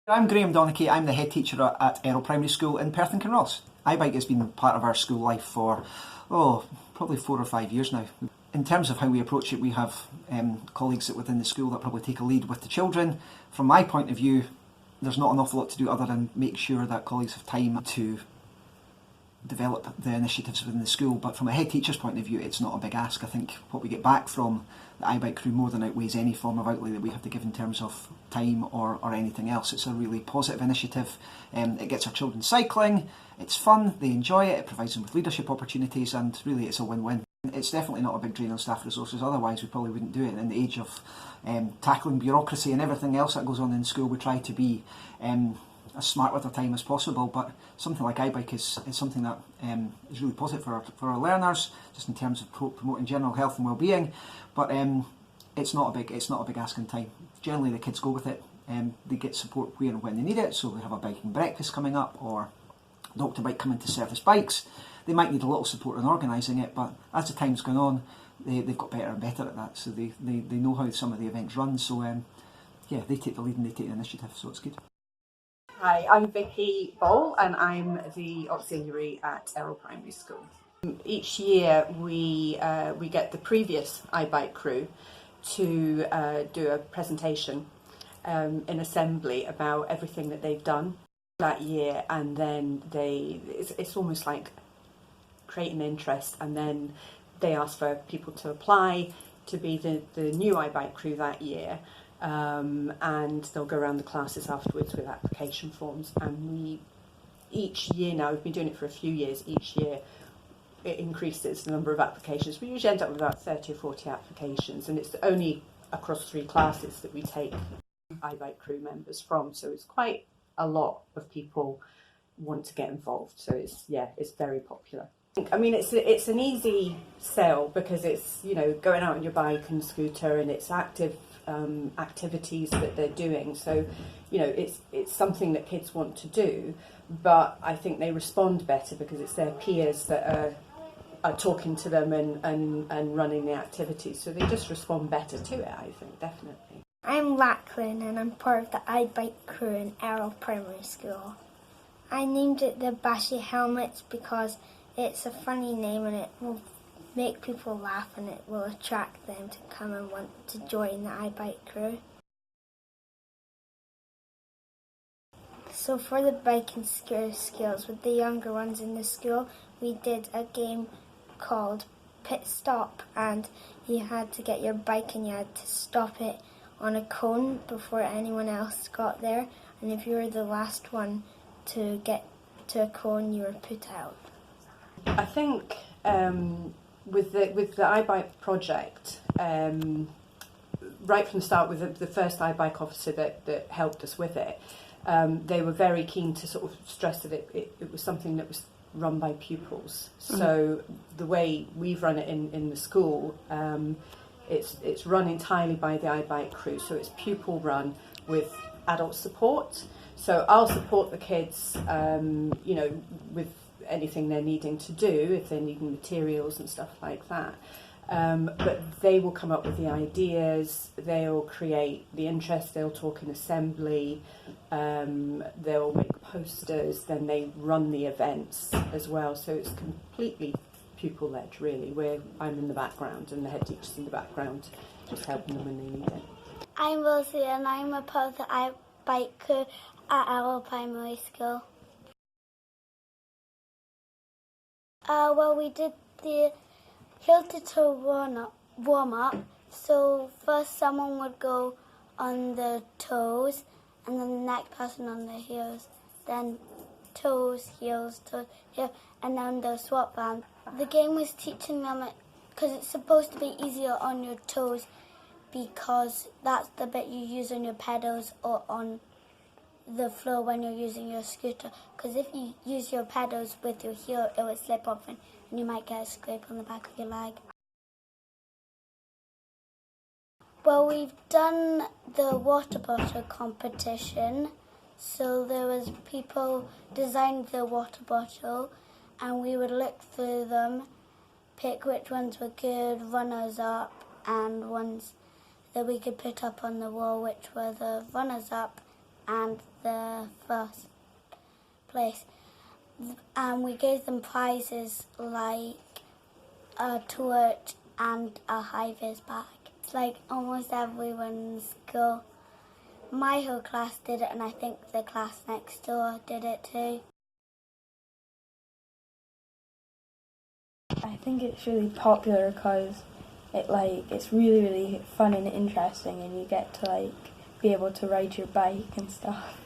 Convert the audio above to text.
I'm Graham Donachie, I'm the head teacher at Errol Primary School in Perth and Kinross. iBike has been part of our school life for, probably 4 or 5 years now. In terms of how we approach it, we have colleagues within the school that probably take a lead with the children. From my point of view, there's not an awful lot to do other than make sure that colleagues have time to develop the initiatives within the school, but from a head teacher's point of view it's not a big ask. I think what we get back from the iBike crew more than outweighs any form of outlay that we have to give in terms of time or anything else. It's a really positive initiative. It gets our children cycling, it's fun, they enjoy it, it provides them with leadership opportunities, and really it's a win-win. It's definitely not a big drain on staff resources, otherwise we probably wouldn't do it. In the age of tackling bureaucracy and everything else that goes on in school, we try to be as smart with our time as possible, but something like iBike is something that is really positive for our learners, just in terms of promoting general health and well-being. But it's not a big ask in time. Generally, the kids go with it. They get support where and when they need it. So we have a biking breakfast coming up, or Dr. Bike coming to service bikes. They might need a little support in organising it, but as the time's gone on, they've got better and better at that. So they know how some of the events run. So yeah, they take the lead and they take the initiative. So it's good. Hi, I'm Vicky Bowl and I'm the auxiliary at Errol Primary School. Each year we get the previous iBike crew to do a presentation in assembly about everything that they've done that year, and then it's almost like creating interest, and then they ask for people to apply to be the new iBike crew that year. And they'll go around the classes afterwards with application forms, and each year now, we've been doing it for a few years, each year it increases the number of applications. We usually end up with about 30 or 40 applications, and it's only across 3 classes that we take iBike crew members from, so it's quite a lot of people want to get involved, so it's very popular. I mean, it's an easy sell because it's, you know, going out on your bike and scooter, and it's active activities that they're doing, so you know it's something that kids want to do, but I think they respond better because it's their peers that are talking to them and running the activities, so they just respond better to it, I think, definitely. I'm Lachlan and I'm part of the iBike crew in Errol Primary School. I named it the Bashy Helmets because it's a funny name and it will make people laugh and it will attract them to come and want to join the iBike crew. So for the bike and scooter skills with the younger ones in the school, we did a game called Pit Stop, and you had to get your bike and you had to stop it on a cone before anyone else got there, and if you were the last one to get to a cone you were put out. I think with the iBike project, right from the start, with the first iBike officer that helped us with it, they were very keen to sort of stress that it was something that was run by pupils. So the way we've run it in the school, it's run entirely by the iBike crew, so it's pupil run with adult support. So I'll support the kids, you know, with anything they're needing to do, if they're needing materials and stuff like that. But they will come up with the ideas, they'll create the interest, they'll talk in assembly, they'll make posters, then they run the events as well. So it's completely pupil-led, really, where I'm in the background and the head teacher's in the background, just helping them when they need it. I'm Rosie and I'm a part of the iBike crew at Errol Primary School. Well, we did the heel-to-toe warm-up. So first someone would go on the toes, and then the next person on the heels, then toes, heels, heel, and then they'll swap round. The game was teaching them it, because it's supposed to be easier on your toes, because that's the bit you use on your pedals or on the floor when you're using your scooter, because if you use your pedals with your heel it will slip off and you might get a scrape on the back of your leg. Well, we've done the water bottle competition, so there was people designed the water bottle and we would look through them, pick which ones were good, runners up, and ones that we could put up on the wall which were the runners up and the first place. And we gave them prizes like a torch and a high-vis bag. It's like almost everyone in school. My whole class did it, and I think the class next door did it too. I think it's really popular because it's really fun and interesting, and you get to be able to ride your bike and stuff.